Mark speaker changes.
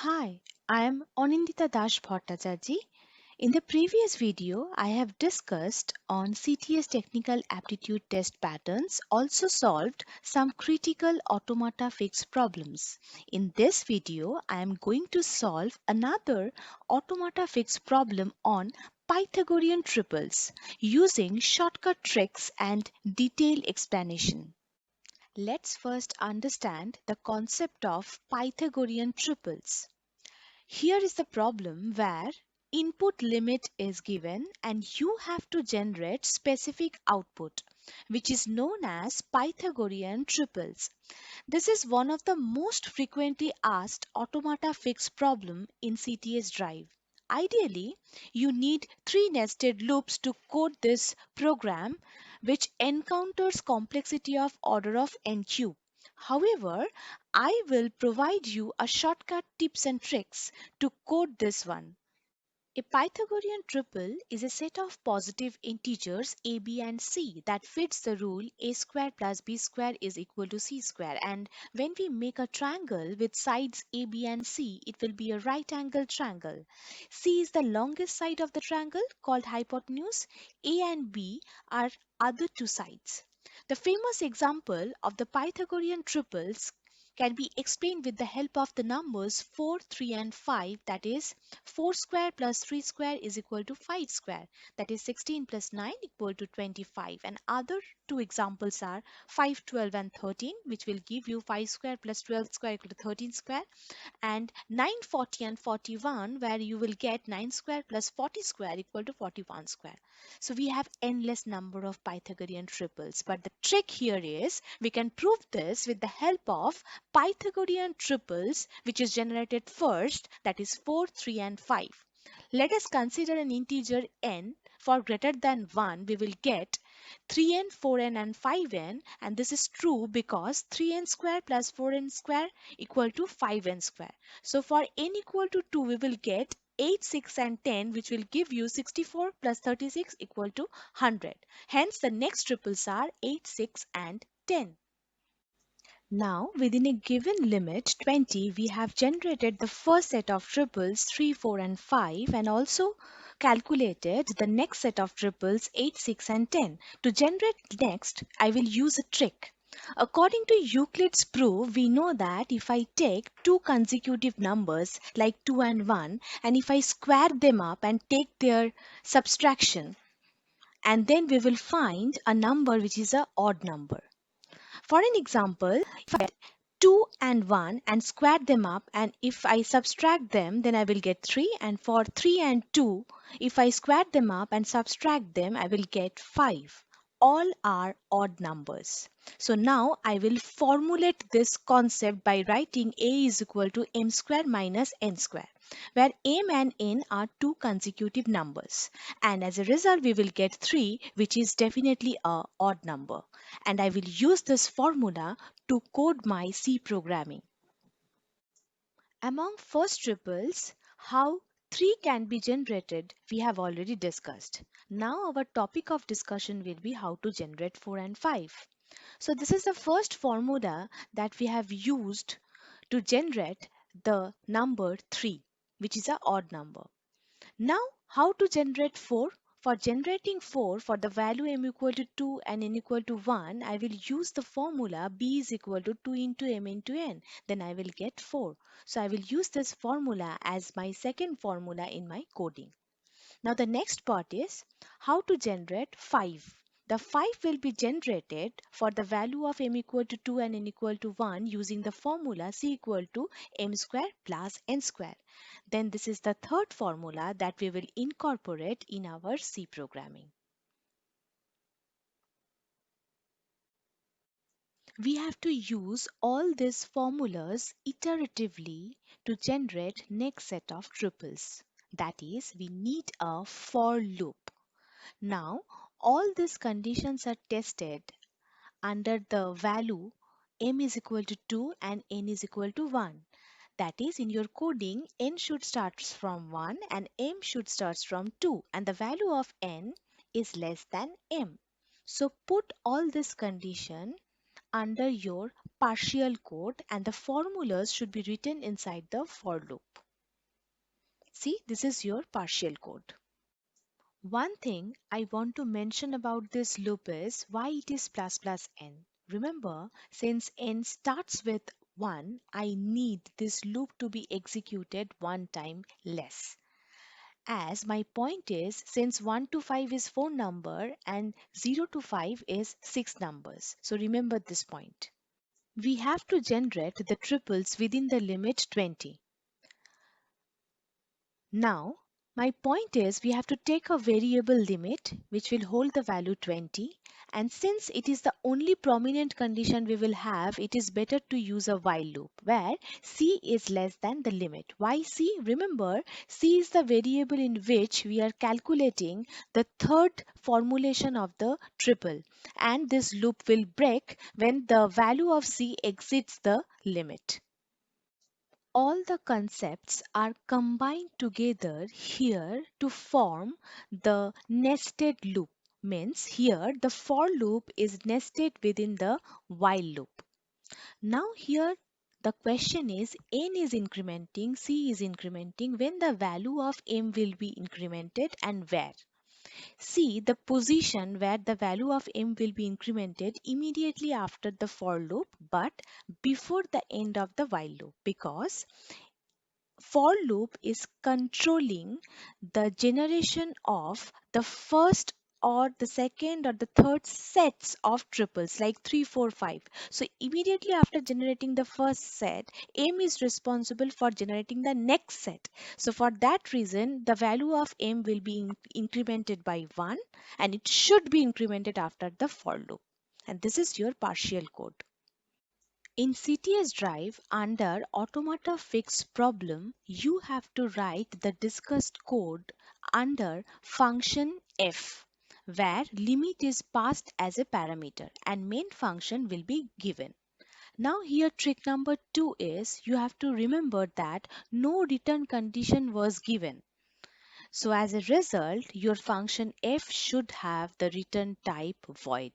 Speaker 1: Hi, I am Anindita Dash Bhattacharjee. In the previous video, I have discussed on CTS technical aptitude test patterns, also solved some critical automata fixed problems. In this video, I am going to solve another automata fixed problem on Pythagorean triples using shortcut tricks and detailed explanation. Let's first understand the concept of Pythagorean triples. Here is the problem where input limit is given and you have to generate specific output, which is known as Pythagorean triples. This is one of the most frequently asked automata fixed problem in CTS Drive. Ideally, you need three nested loops to code this program, which encounters complexity of order of n cube. However, I will provide you a shortcut tips and tricks to code this one. A Pythagorean triple is a set of positive integers a, b and c that fits the rule a square plus b square is equal to c square, and when we make a triangle with sides a, b and c, it will be a right angle triangle. C is the longest side of the triangle called hypotenuse. A and b are other two sides. The famous example of the Pythagorean triples can be explained with the help of the numbers 4, 3 and 5, that is 4 square plus 3 square is equal to 5 square, that is 16 plus 9 equal to 25, and other two examples are 5, 12 and 13, which will give you 5 square plus 12 square equal to 13 square, and 9, 40 and 41, where you will get 9 square plus 40 square equal to 41 square. So we have endless number of Pythagorean triples, but the trick here is we can prove this with the help of Pythagorean triples, which is generated first, that is 4, 3 and 5. Let us consider an integer n. For greater than 1, we will get 3n, 4n and 5n, and this is true because 3n square plus 4n square equal to 5n square. So for n equal to 2, we will get 8, 6 and 10, which will give you 64 plus 36 equal to 100. Hence the next triples are 8, 6 and 10. Now, within a given limit 20, we have generated the first set of triples 3, 4 and 5, and also calculated the next set of triples 8, 6 and 10. To generate next, I will use a trick. According to Euclid's proof, we know that if I take two consecutive numbers like 2 and 1, and if I square them up and take their subtraction, and then we will find a number which is an odd number. For an example, if I get 2 and 1 and square them up, and if I subtract them, then I will get 3, and for 3 and 2, if I square them up and subtract them, I will get 5. All are odd numbers. So now I will formulate this concept by writing a is equal to m square minus n square, where m and n are two consecutive numbers, and as a result we will get 3, which is definitely a odd number, and I will use this formula to code my C programming. Among first triples, how 3 can be generated we have already discussed. Now our topic of discussion will be how to generate 4 and 5. So this is the first formula that we have used to generate the number 3, which is an odd number. Now, how to generate 4? For generating 4, for the value m equal to 2 and n equal to 1, I will use the formula b is equal to 2 into m into n. Then I will get 4. So I will use this formula as my second formula in my coding. Now the next part is how to generate 5. The 5 will be generated for the value of m equal to 2 and n equal to 1 using the formula c equal to m square plus n square. Then this is the third formula that we will incorporate in our C programming. We have to use all these formulas iteratively to generate next set of triples. That is, we need a for loop. Now, all these conditions are tested under the value m is equal to 2 and n is equal to 1. That is, in your coding, n should start from 1 and m should start from 2, and the value of n is less than m. So put all this condition under your partial code and the formulas should be written inside the for loop. See, this is your partial code. One thing I want to mention about this loop is why it is plus plus n. Remember, since n starts with 1, I need this loop to be executed one time less. As my point is, since 1 to 5 is 4 number and 0 to 5 is 6 numbers. So remember this point. We have to generate the triples within the limit 20. Now, my point is we have to take a variable limit which will hold the value 20, and since it is the only prominent condition we will have, it is better to use a while loop where c is less than the limit. Why c? Remember, c is the variable in which we are calculating the third formulation of the triple, and this loop will break when the value of c exceeds the limit. All the concepts are combined together here to form the nested loop. Means here the for loop is nested within the while loop. Now here the question is n is incrementing, c is incrementing, when the value of m will be incremented and where. See the position where the value of m will be incremented immediately after the for loop but before the end of the while loop, because for loop is controlling the generation of the first or the second or the third sets of triples like 3, 4, 5. So immediately after generating the first set, m is responsible for generating the next set. So for that reason, the value of m will be incremented by 1 and it should be incremented after the for loop. And this is your partial code. In CTS Drive, under Automata Fix Problem, you have to write the discussed code under function f, where limit is passed as a parameter and main function will be given. Now here trick number 2 is you have to remember that no return condition was given. So as a result, your function f should have the return type void.